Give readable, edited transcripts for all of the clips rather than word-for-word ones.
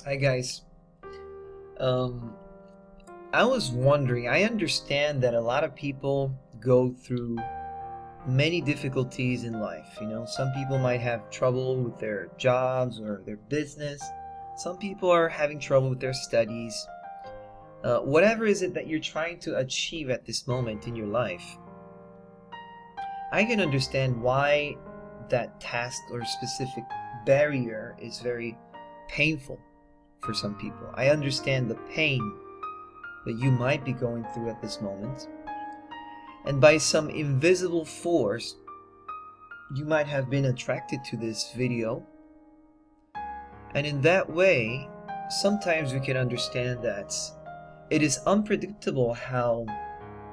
Hi guys. Um, I was wondering, I understand that a lot of people go through many difficulties in life. Some people might have trouble with their jobs or their business. Some people are having trouble with their studies. Whatever is it that you're trying to achieve at this moment in your life, I can understand why that task or specific barrier is very painful for some people. I understand the pain that you might be going through at this moment. And by some invisible force, you might have been attracted to this video. And in that way, sometimes we can understand that it is unpredictable how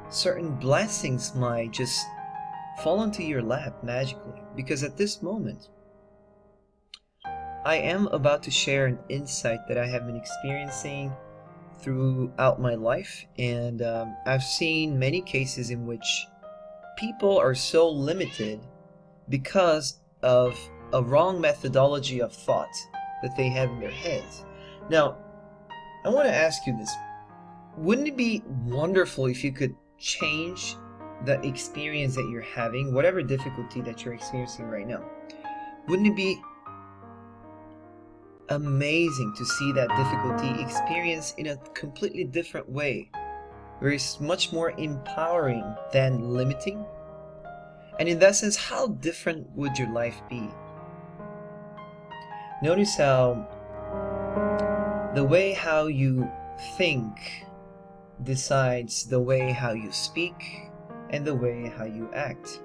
certain blessings might just fall into your lap magically. Because at this moment, I am about to share an insight that I have been experiencing throughout my life, and I've seen many cases in which people are so limited because of a wrong methodology of thought that they have in their heads. Now, I want to ask you this. Wouldn't it be wonderful if you could change the experience that you're having, whatever difficulty that you're experiencing right now? Wouldn't it be amazing to see that difficulty experienced in a completely different way, where it's much more empowering than limiting? And in that sense, how different would your life be? Notice how the way how you think decides the way how you speak and the way how you act.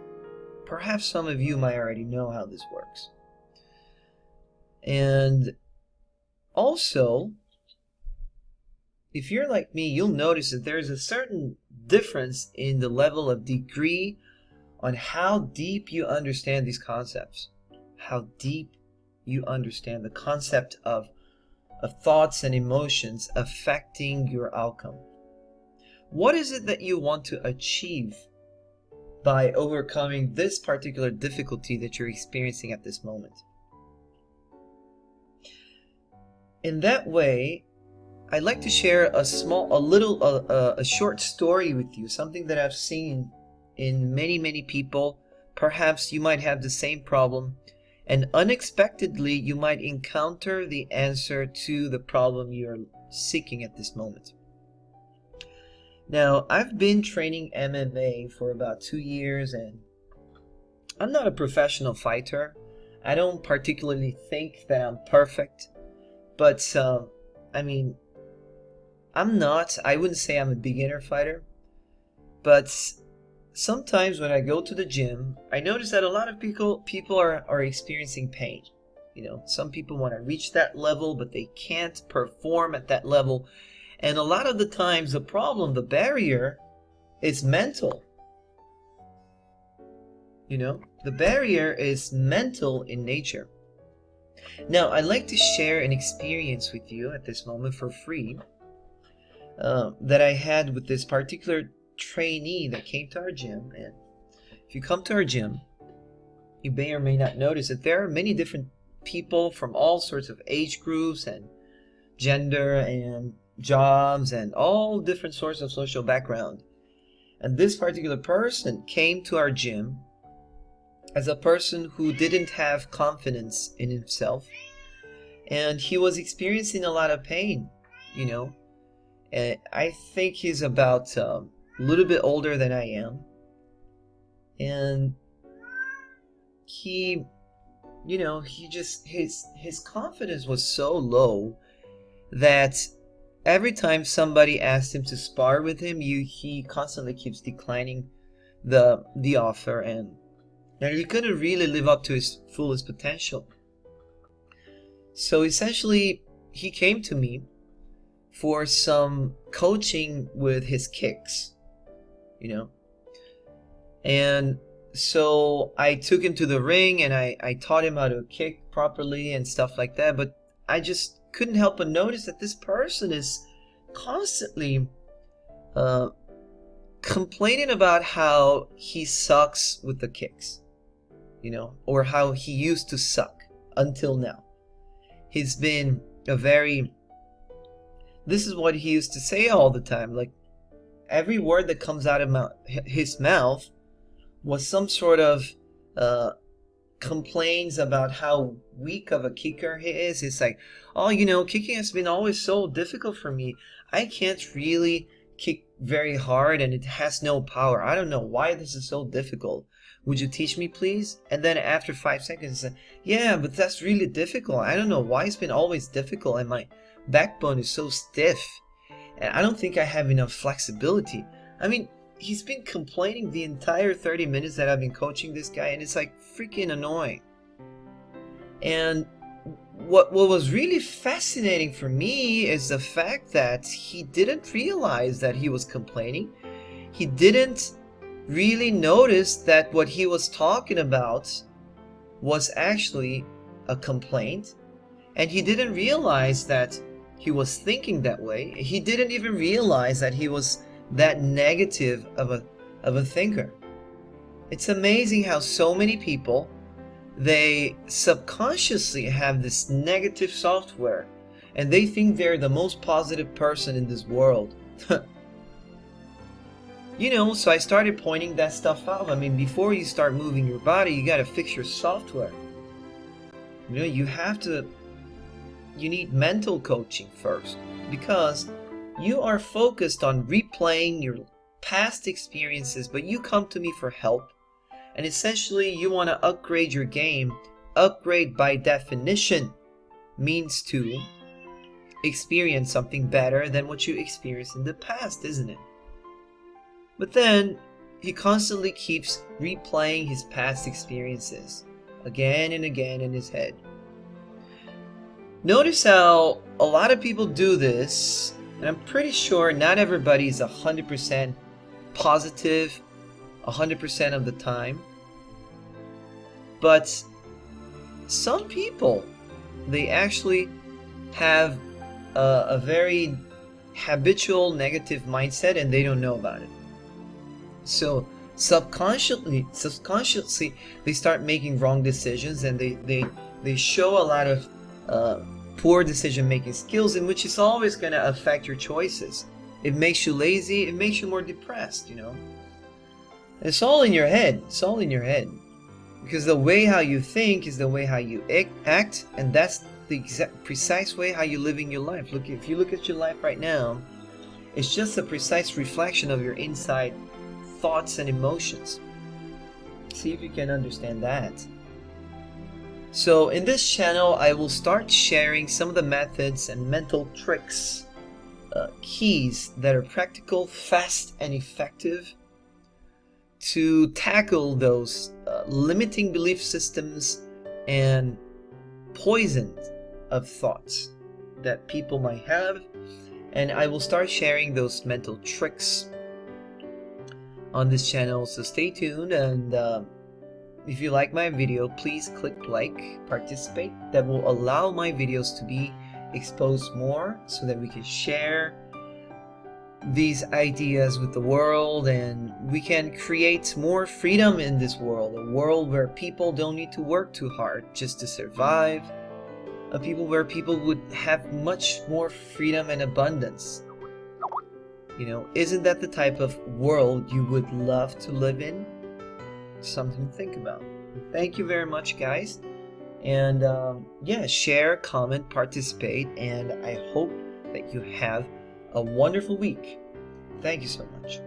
Perhaps some of you might already know how this works. And also, if you're like me, you'll notice that there's a certain difference in the level of degree on how deep you understand these concepts, how deep you understand the concept of thoughts and emotions affecting your outcome. What is it that you want to achieve by overcoming this particular difficulty that you're experiencing at this moment? In that way, I'd like to share a short story with you, something that I've seen in many people. Perhaps you might have the same problem, and unexpectedly you might encounter the answer to the problem you're seeking at this moment. Now, I've been training MMA for about 2 years, and I'm not a professional fighter. I don't particularly think that I'm perfect. But, I wouldn't say I'm a beginner fighter, but sometimes when I go to the gym, I notice that a lot of people are experiencing pain. Some people want to reach that level, but they can't perform at that level. And a lot of the times, the problem, the barrier, is mental. The barrier is mental in nature. Now, I'd like to share an experience with you at this moment for free that I had with this particular trainee that came to our gym. And if you come to our gym, you may or may not notice that there are many different people from all sorts of age groups and gender and jobs and all different sorts of social background. And this particular person came to our gym as a person who didn't have confidence in himself, and he was experiencing a lot of pain. And I think he's about a little bit older than I am, and he just his confidence was so low that every time somebody asked him to spar with him, he constantly keeps declining the offer, and he couldn't really live up to his fullest potential. So essentially, he came to me for some coaching with his kicks, And so I took him to the ring and I taught him how to kick properly and stuff like that. But I just couldn't help but notice that this person is constantly complaining about how he sucks with the kicks. Or how he used to suck until now. He's been a very this is what he used to say all the time. Like, every word that comes out of his mouth was some sort of complaints about how weak of a kicker he is. It's like, oh, you know, kicking has been always so difficult for me. I can't really kick very hard and it has no power. I don't know why this is so difficult. Would you teach me, please? And then after 5 seconds, yeah, but that's really difficult. I don't know why it's been always difficult and my backbone is so stiff. And I don't think I have enough flexibility. I mean, he's been complaining the entire 30 minutes that I've been coaching this guy, and it's like freaking annoying. And what was really fascinating for me is the fact that he didn't realize that he was complaining. He didn't really notice that what he was talking about was actually a complaint. And he didn't realize that he was thinking that way. He didn't even realize that he was that negative of a thinker. It's amazing how so many people, they subconsciously have this negative software and they think they're the most positive person in this world. You know, so I started pointing that stuff out. I mean, before you start moving your body, you got to fix your software. You know, you need mental coaching first, because you are focused on replaying your past experiences, but you come to me for help, and essentially you want to upgrade your game. Upgrade by definition means to experience something better than what you experienced in the past, isn't it? But then he constantly keeps replaying his past experiences again and again in his head. Notice how a lot of people do this, and I'm pretty sure not everybody is 100% positive 100% of the time. But some people, they actually have a very habitual negative mindset and they don't know about it. So subconsciously they start making wrong decisions, and they show a lot of poor decision making skills, in which is always going to affect your choices. It makes you lazy, it makes you more depressed, you know. It's all in your head. It's all in your head. Because the way how you think is the way how you act, and that's the exact precise way how you're living your life. Look, if you look at your life right now, it's just a precise reflection of your inside thoughts and emotions. See if you can understand that. So in this channel, I will start sharing some of the methods and mental tricks, keys that are practical, fast, and effective to tackle those limiting belief systems and poison of thoughts that people might have. And I will start sharing those mental tricks on this channel, so stay tuned. And if you like my video, please click like, participate. That will allow my videos to be exposed more, so that we can share these ideas with the world, and we can create more freedom in this world. A world where people don't need to work too hard just to survive. A people where people would have much more freedom and abundance. You know, isn't that the type of world you would love to live in? Something to think about. Thank you very much, guys. And yeah, share, comment, participate, and I hope that you have a wonderful week. Thank you so much.